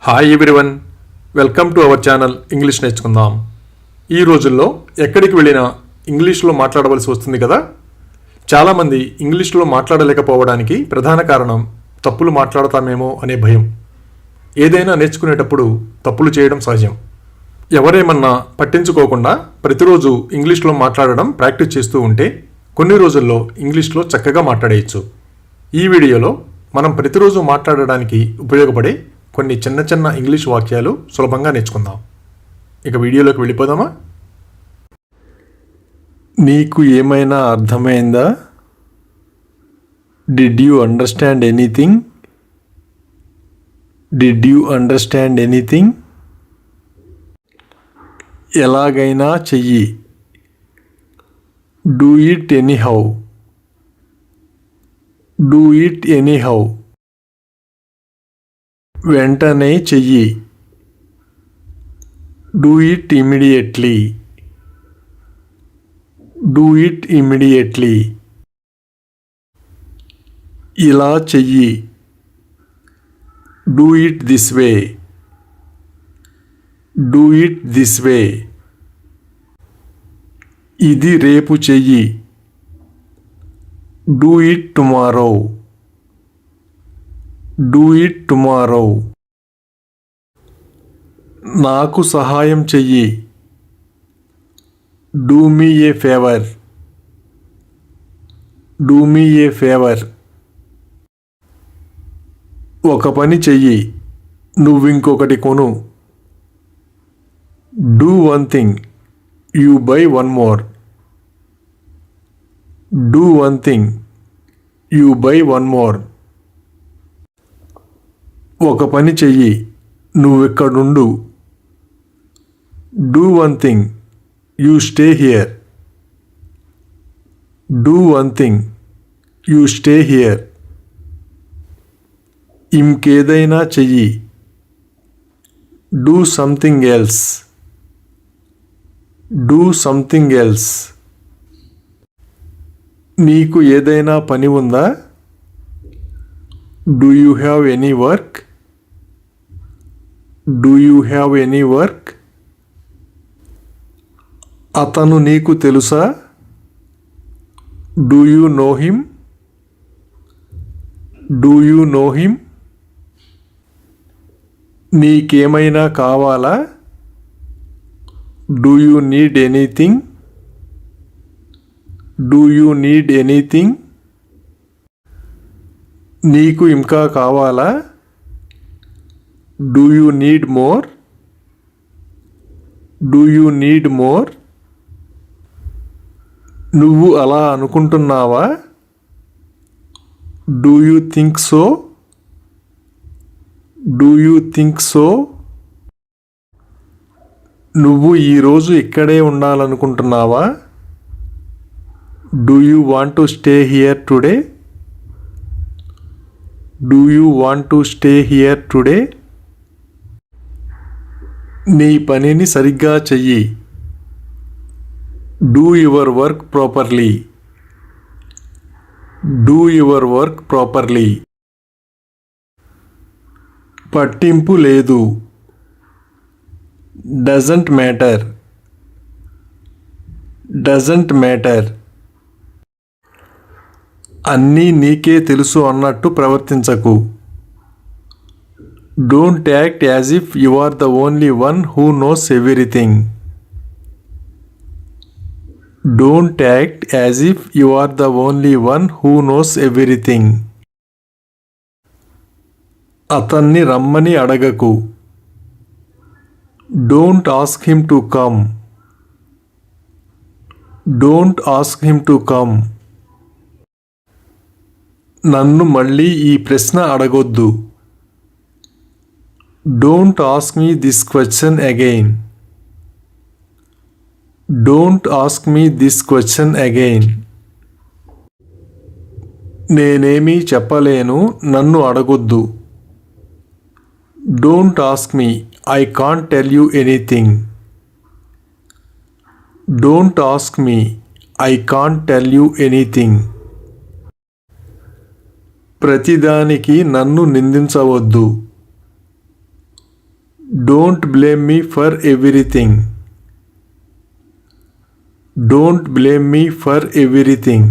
Hi everyone, welcome to our channel English నేర్చుకుందాం. ఈ రోజుల్లో ఎక్కడికి వెళ్ళినా ఇంగ్లీష్లో మాట్లాడవలసి వస్తుంది కదా. చాలామంది ఇంగ్లీష్లో మాట్లాడలేకపోవడానికి ప్రధాన కారణం తప్పులు మాట్లాడతామేమో అనే భయం. ఏదైనా నేర్చుకునేటప్పుడు తప్పులు చేయడం సహజం. ఎవరేమన్నా పట్టించుకోకుండా ప్రతిరోజు ఇంగ్లీష్లో మాట్లాడడం ప్రాక్టీస్ చేస్తూ ఉంటే కొన్ని రోజుల్లో ఇంగ్లీష్లో చక్కగా మాట్లాడేయచ్చు. ఈ వీడియోలో మనం ప్రతిరోజు మాట్లాడడానికి ఉపయోగపడే కొన్ని చిన్న చిన్న ఇంగ్లీష్ వాక్యాలు సులభంగా నేర్చుకుందాం. ఇక వీడియోలోకి వెళ్ళిపోదామా? నీకు ఏమైనా అర్థమైందా? Did you understand anything? Did you understand anything? ఎలాగైనా చెయ్యి. Do it anyhow. Do it anyhow. వెంటనే చెయ్యి. Do it immediately. Do it immediately. ఇలా చెయ్యి. Do it this way. Do it this way. ఇది రేపు చెయ్యి. Do it tomorrow. Do it tomorrow. నాకు సహాయం చెయ్యి. Do me A favour. Do me A favour. ఒక పని చెయ్యి, నువ్వింకొకటి కొను. Do one thing, you buy one more. Do one thing, you buy one more. ఒక పని చెయ్యి, నువ్వెక్కడుండు. Do one thing, you stay here. Do one thing, you stay here. ఇంకేదైనా చెయ్యి. Do something else. Do something else. నీకు ఏదైనా పని ఉందా? Do you have any work. Do you have any work. అతను నీకు తెలుసా? Do you know him. Do you know him. నీకేమైనా కావాలా? Do you need anything. Do you need anything. నీకు ఇంకా కావాలా? Do you need more. Do you need more. నువ్వు అలా అనుకుంటున్నావా? Do you think so. Do you think so. నువ్వు ఈరోజు ఇక్కడే ఉండాలనుకుంటున్నావా? Do you want to stay here today. Do you want to stay here today. నీ పనిని సరిగ్గా చెయ్యి. Do your work properly. Do your work properly. పట్టింపు లేదు. Doesn't matter. Doesn't matter. అన్నీ నీకే తెలుసు అన్నట్టు ప్రవర్తించకు. Don't act as if you are the only one who knows everything. Don't act as if you are the only one who knows everything. అతన్ని రమ్మని అడగకు. Don't ask him to come. Don't ask him to come. నన్ను మళ్ళీ ఈ ప్రశ్న అడగొద్దు. Don't ask me this question again. Don't ask me this question again. నేనేమీ చెప్పలేను, నన్ను అడగొద్దు. Don't ask me, I can't tell you anything. Don't ask me, I can't tell you anything. ప్రతిదానికి నన్ను నిందించవద్దు. Don't blame me for everything. Don't blame me for everything.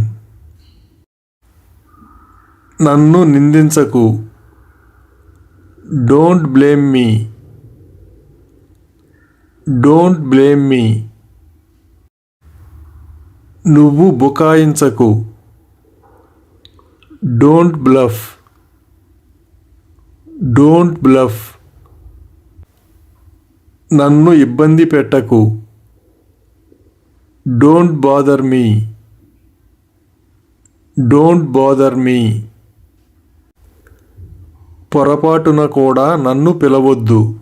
నన్ను నిందించకు. Don't blame me. Don't blame me. నువ్వు బుకాయించకు. Don't bluff. Don't bluff. నన్ను ఇబ్బంది పెట్టకు. Don't bother me. Don't bother me. పొరపాటున కూడా నన్ను పిలవొద్దు.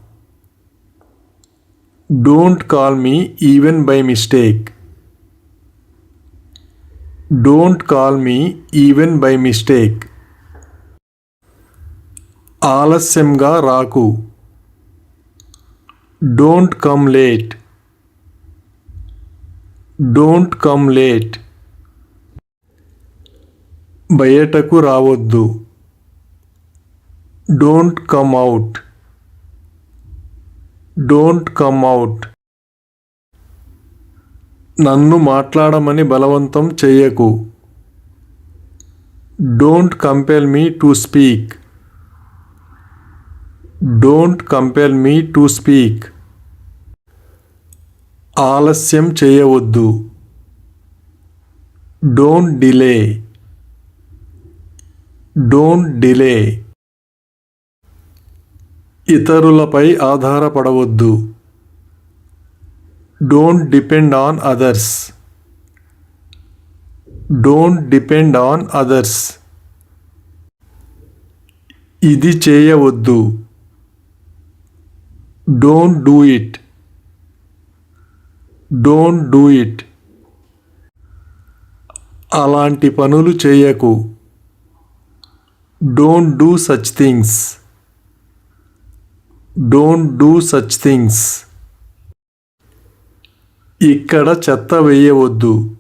Don't call me even by mistake. Don't call me even by mistake. ఆలస్యంగా రాకు. Don't come late. Don't come late. బయటకు రావద్దు. Don't come out. Don't come out. నన్ను మాట్లాడమని బలవంతం చెయ్యకు. Don't compel me to speak. Don't compel me to speak. ఆలస్యం చేయవద్దు. Don't delay. Don't delay. ఇతరులపై ఆధారపడవద్దు. Don't depend on others. Don't depend on others. ఇది చేయవద్దు. Don't do it. Don't do it. అలాంటి పనులు చేయకు. Don't do such things. Don't do such things. ఇక్కడ చెత్త వేయవద్దు.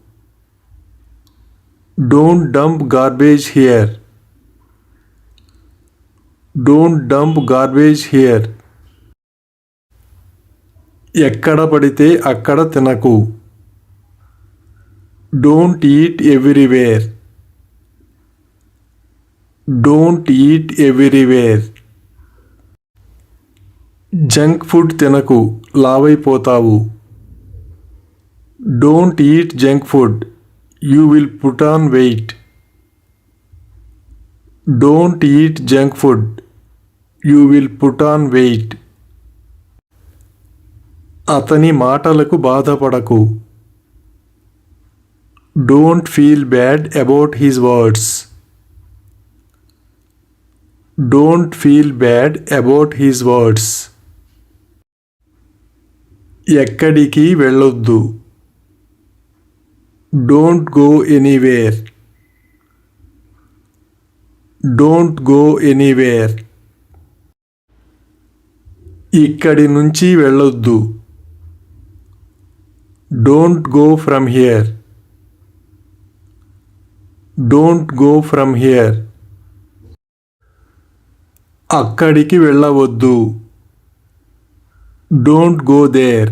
Don't dump garbage here. Don't dump garbage here. ఎక్కడ పడితే అక్కడ తినకు. Don't eat everywhere. Don't eat everywhere. Junk food తినకు, లావైపోతావు. Don't eat junk food. You will put on weight. Don't eat junk food. You will put on weight. అతని మాటలకు బాధపడకు. Don't feel bad about his words. Don't feel bad about his words. ఎక్కడికి వెళ్ళొద్దు. Don't go anywhere. Don't go anywhere. ఇక్కడి నుంచి వెళ్ళొద్దు. Don't go from here. Don't go from here. అక్కడికి వెళ్ళవద్దు. Don't go there.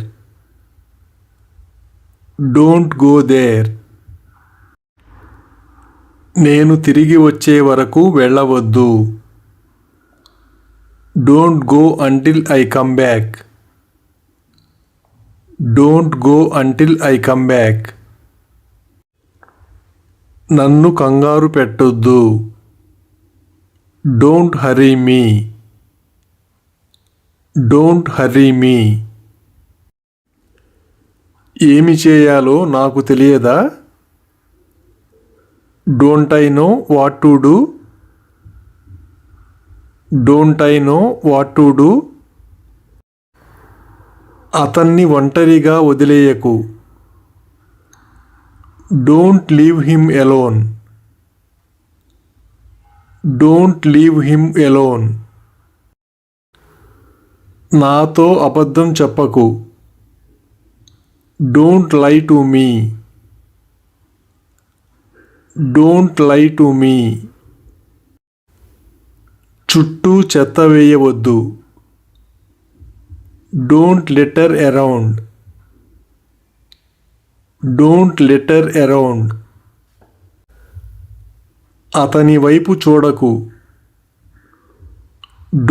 Don't go there. నేను తిరిగి వచ్చే వరకు వెళ్ళవద్దు. Don't go until I come back. Don't go until I come back. నన్ను కంగారు పెట్టొద్దు. Don't hurry me. Don't hurry me. ఏమి చేయాలో నాకు తెలియదా? Don't I know what to do. Don't I know what to do. అతన్ని ఒంటరిగా వదిలేయకు. Don't leave him alone. Don't leave him alone. నాతో అబద్ధం చెప్పకు. Don't lie to me. Don't lie to me. చుట్టూ చెత్త వేయవద్దు. Don't litter around. Don't litter around. అతని వైపు చూడకు.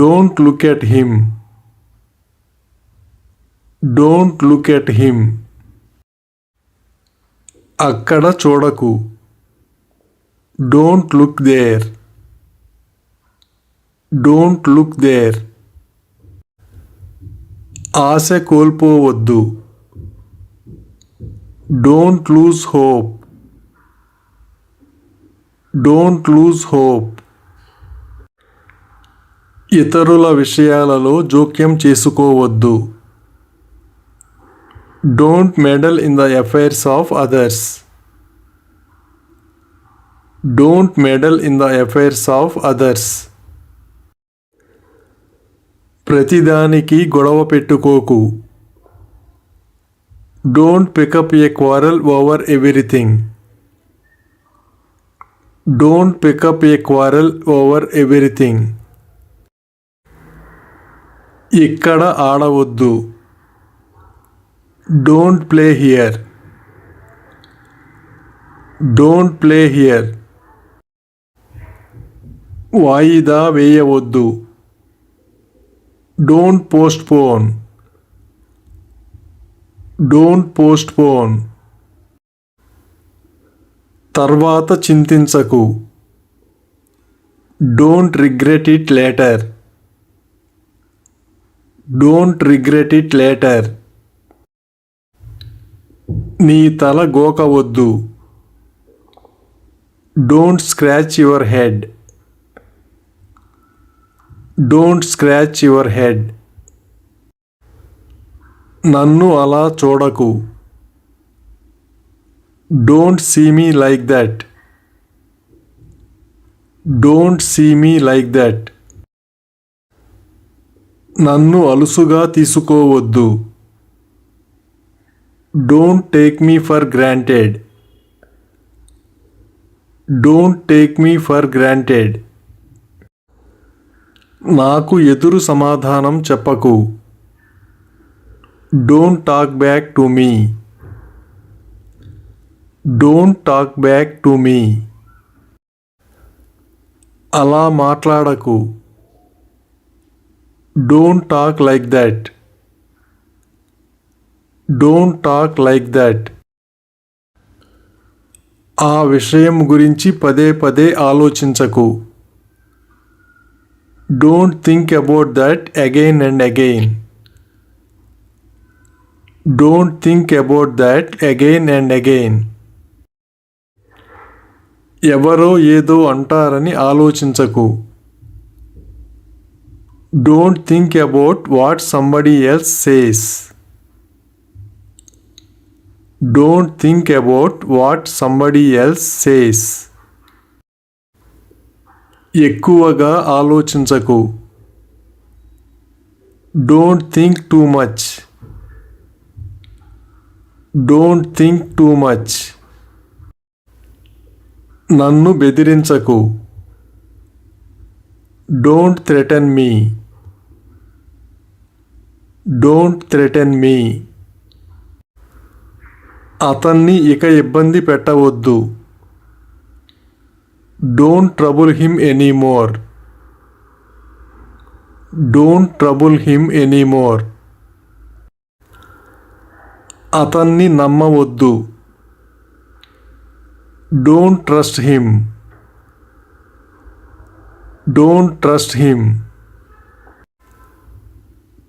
Don't look at him. Don't look at him. అక్కడ చూడకు. Don't look there. Don't look there. Asha కోల్పోవద్దు. Don't lose hope. Don't lose hope. ఇతరుల విషయాలలో జోక్యం చేసుకోవద్దు. Don't meddle in the affairs of others. Don't meddle in the affairs of others. ప్రతిదానికి గొడవ పెట్టుకోకు. Don't pick up a quarrel over everything. Don't pick up a quarrel over everything. ఇక్కడ ఆడవద్దు. Don't play here. Don't play here. వాయిదా వేయవద్దు. Don't postpone. Don't postpone. తర్వాత చింతించకు. Don't regret it later. Don't regret it later. నీ తల గోకవద్దు. Don't scratch your head. Don't scratch your head. నన్ను అలా చూడకు. Don't see me like that. Don't see me like that. నన్ను అలుసుగా తీసుకోవద్దు. Don't take me for granted. Don't take me for granted. నాకు ఎదురు సమాధానం చెప్పకు. Don't talk back to me. Don't talk back to me. అలా మాట్లాడకు. Don't talk like that. Don't talk like that. ఆ విషయం గురించి పదే పదే ఆలోచించకు. Don't think about that again and again. Don't think about that again and again. ఎవరో ఏదో అంటారని ఆలోచించకు. Don't think about what somebody else says. Don't think about what somebody else says. ఎక్కువగా ఆలోచించకు. Don't think too much. Don't think too much. నన్ను బెదిరించకు. Don't threaten me. Don't threaten me. అతన్ని ఇక ఇబ్బంది పెట్టవద్దు. Don't trouble him anymore. Don't trouble him anymore. అతన్ని నమ్మవద్దు. Don't trust him. Don't trust him.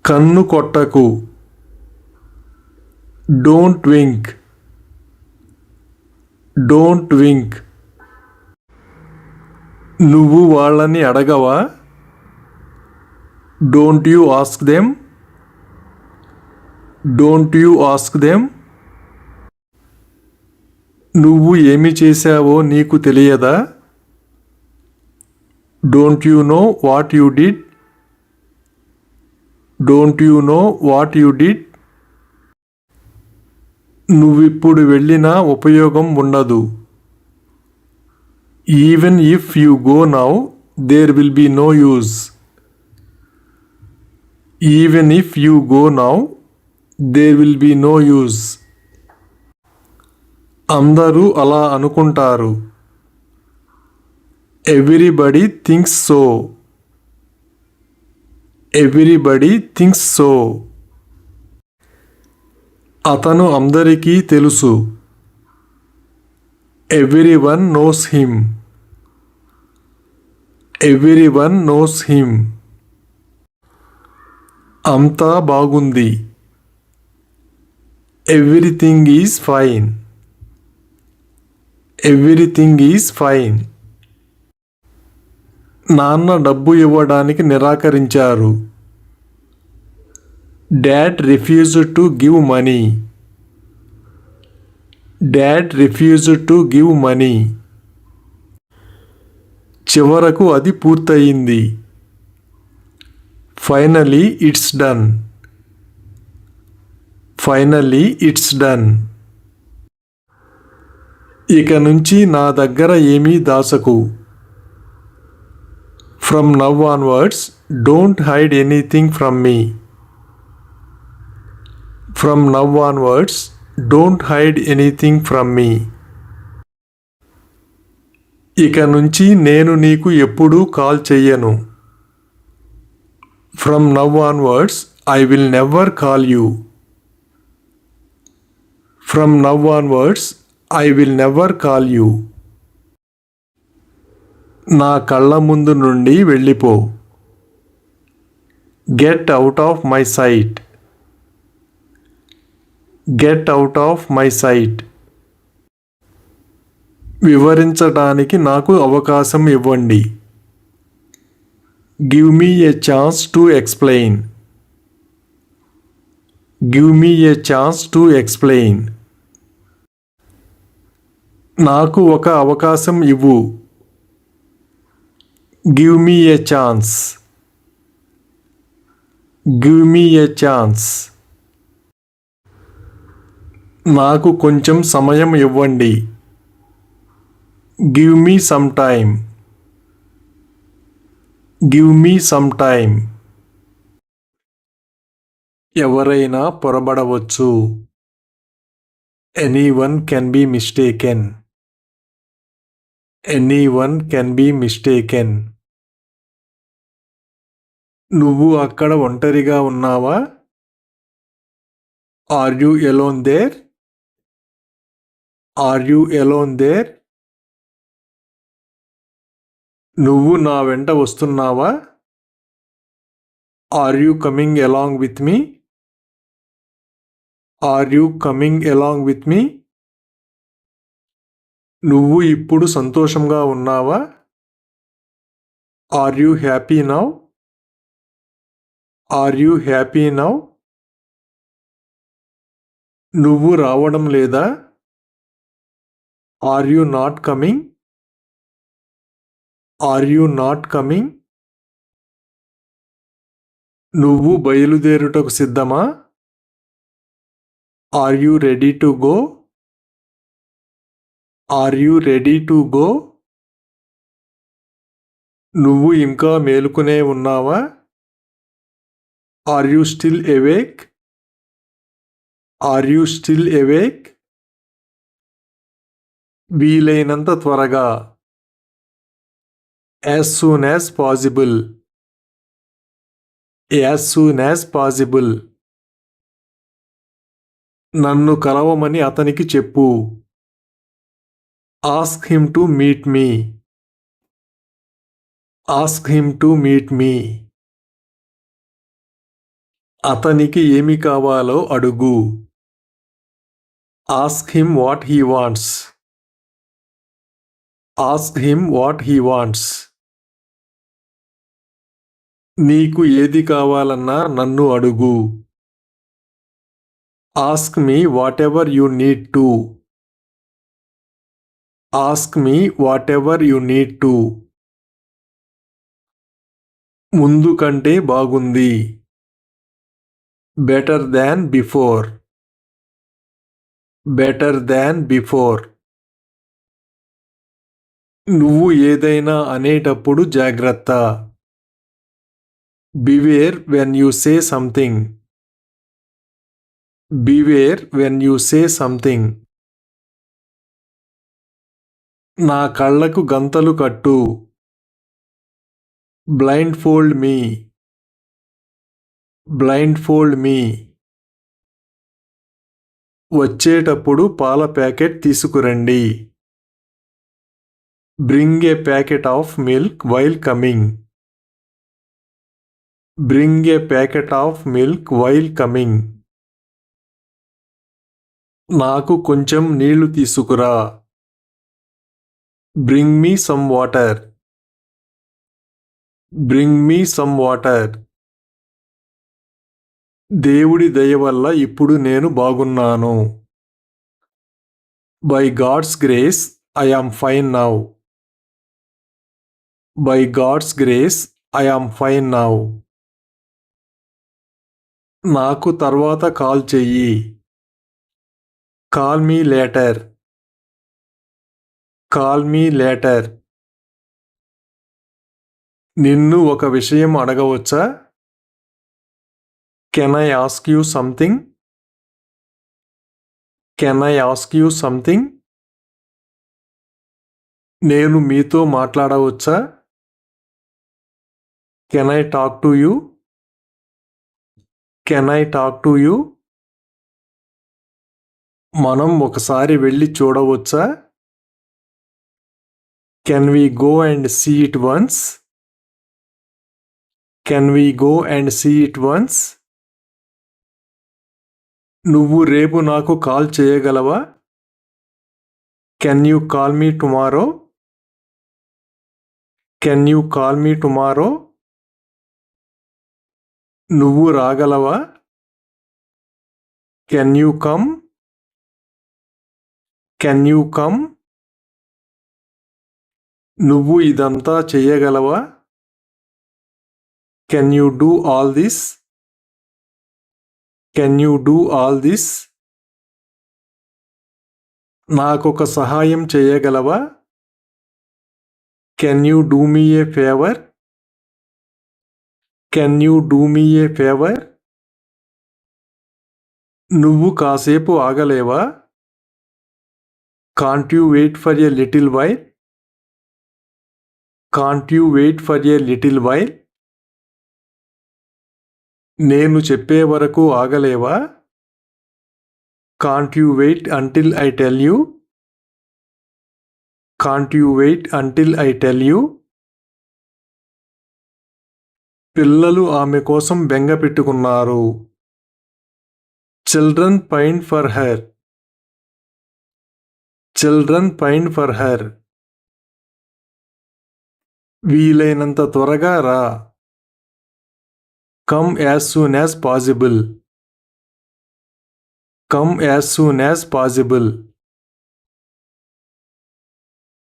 కన్ను కొట్టకు. Don't wink. Don't wink. నువ్వు వాళ్ళని అడగవా? Don't you ask them? Don't you ask them? నువ్వు ఏమి చేశావో నీకు తెలియదా? Don't you know what you did? Don't you know what you did? నువ్విప్పుడు వెళ్ళినా ఉపయోగం ఉండదు. Even if you go now, there will be no use. Even if you go now, there will be no use. అందరూ అలా అనుకుంటారు. Everybody thinks so. Everybody thinks so. అతను అందరికీ తెలుసు. Everyone knows him. Everyone knows him. అంతా బాగుంది. Everything is fine. Everything is fine. నాన్న డబ్బు ఇవ్వడానికి నిరాకరించారు. Dad refused to give money. Dad refused to give money. చివరకు అది పూర్తయింది. Finally it's done. Finally it's done. ఇక నుంచి నా దగ్గర ఏమీ దాచకు. From now onwards, don't hide anything from me. From now onwards, don't hide anything from me. ఇక నుంచి నేను నీకు ఎప్పుడూ కాల్ చెయ్యను. From now onwards, I will never call you. From now onwards, I will never call you. నా కళ్ళ ముందు నుండి వెళ్ళిపో. Get out of my sight. Get out of my sight. వివరించడానికి నాకు అవకాశం ఇవ్వండి. Give me a chance to explain. Give me a chance to explain. నాకు ఒక అవకాశం ఇవ్వు. Give me a chance. Give me a chance. నాకు కొంచెం సమయం ఇవ్వండి. Give me some time. Give me some time. ఎవరైనా పొరబడవచ్చు. Anyone can be mistaken. Anyone can be mistaken. నువ్వు అక్కడ ఒంటరిగా ఉన్నావా? Are you alone there? Are you alone there? నువ్వు నా వెంట వస్తున్నావా? Are you coming along with me? Are you coming along with me? నువ్వు ఇప్పుడు సంతోషంగా ఉన్నావా? Are you happy now? Are you happy now? నువ్వు రావడం లేదా? Are you not coming? Are you not coming? నువ్వు బయలుదేరుటకు సిద్ధమా? Are you ready to go? Are you ready to go? నువ్వు ఇంకా మేలుకునే ఉన్నావా? Are you still awake? Are you still awake? వీలైనంత త్వరగా. As soon as possible. As soon as possible. నన్ను కలవమని అతనికి చెప్పు. Ask him to meet me. Ask him to meet me. అతనికి ఏమి కావాలో అడుగు. Ask him what he wants. Ask him what he wants. నీకు ఏది కావాలన్నా నన్ను అడుగు. Ask me whatever you need to. Ask me whatever you need to. ముందు కంటే బాగుంది. Better than before. Better than before. నువ్వు ఏదైనా అనేటప్పుడు జాగ్రత్త. Beware when you say something. Beware when you say something. నా కళ్ళకు గంతలు కట్టు. Blindfold me. Blindfold me. వచ్చేటప్పుడు పాల ప్యాకెట్ తీసుకురండి. Bring a packet of milk while coming. Bring a packet of milk while coming. నాకు కొంచెం నీళ్లు తీసుకురా. Bring me some water. Bring me some water. దేవుడి దయ వల్ల ఇప్పుడు నేను బాగున్నాను. By God's grace, I am fine now. By God's grace, I am fine now. నాకు తర్వాత కాల్ చెయ్యి. Call me later. Call me later. నిన్ను ఒక విషయం అడగవచ్చా? Can I ask you something? Can I ask you something? నేను మీతో మాట్లాడవచ్చా? Can I talk to you? Can I talk to you? మనం ఒకసారి వెళ్ళి చూడవచ్చా? Can we go and see it once? Can we go and see it once? నువ్వు రేపు నాకు call చేయగలవా? Can you call me tomorrow? Can you call me tomorrow? నువ్వు రాగలవా? Can you come? Can you come? నువ్వు ఇదంతా చేయగలవా? Can you do all this? Can you do all this? నాకొక సహాయం చేయగలవా? Can you do me a favor? Can you do me a favor? నువ్వు కాసేపు ఆగలేవా? Can't you wait for a little while? Can't you wait for a little while? నేను చెప్పే వరకు ఆగలేవా? Can't you wait until I tell you? Can't you wait until I tell you? పిల్లలు ఆమె కోసం బెంగ పెట్టుకున్నారు. Children pined for her. Children pined for her. వీలైనంత త్వరగా రా. Come as soon as possible. Come as soon as possible.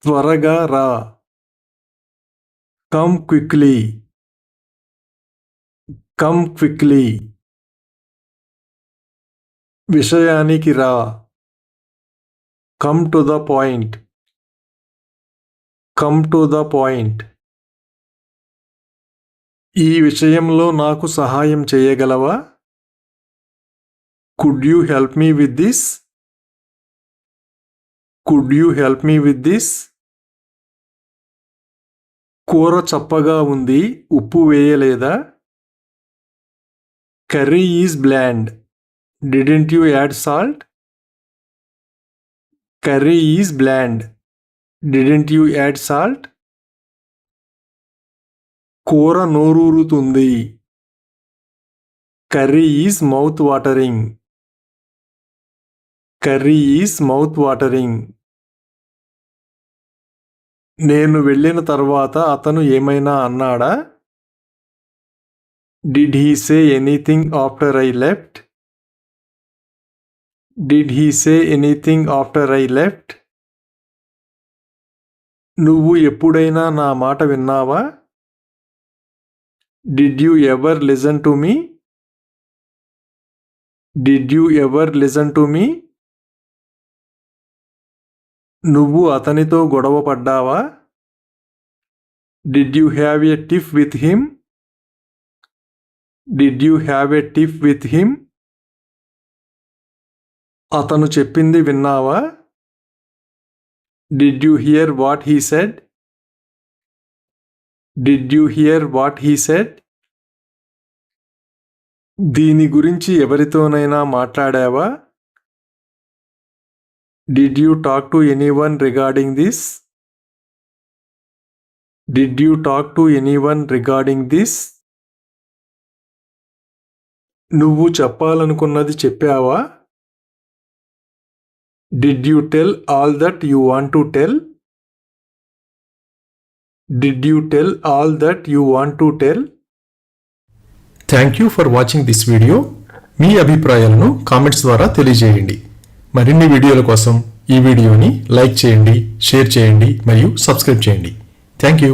త్వరగా రా. Come quickly. Come quickly. విషయానికి రా. Come to the point. Come to the point. ఈ విషయంలో నాకు సహాయం చేయగలవా? Could you help me with this? Could you help me with this? కూర చప్పగా ఉంది, ఉప్పు వేయలేదా? Curry is bland. Didn't you add salt? Curry is bland. Didn't you add salt? కూర నోరూరుతుంది. Curry is mouth watering. Curry is mouth watering. నేను వెళ్ళిన తర్వాత అతను ఏమైనా అన్నాడా? Did he say anything after I left? Did he say anything after I left? నువ్వు ఎప్పుడైనా నా మాట విన్నావా? Did you ever listen to me? Did you ever listen to me? నువ్వు అతనితో గొడవ పడ్డావా? Did you have a tiff with him? Did you have a tiff with him? అతను చెప్పింది విన్నావా? Did you hear what he said? Did you hear what he said? దీని గురించి ఎవరితోనైనా మాట్లాడావా? Did you talk to anyone regarding this? Did you talk to anyone regarding this? నువ్వు చెప్పాలనుకున్నది చెప్పావా? Did you tell all that you want to tell? Did you tell all that you want to tell? Thank you for watching this video. మీ అభిప్రాయాలను comments ద్వారా తెలియజేయండి. మరిన్ని వీడియోల కోసం ఈ వీడియోని లైక్ చేయండి, షేర్ చేయండి మరియు సబ్స్క్రైబ్ చేయండి. Thank you.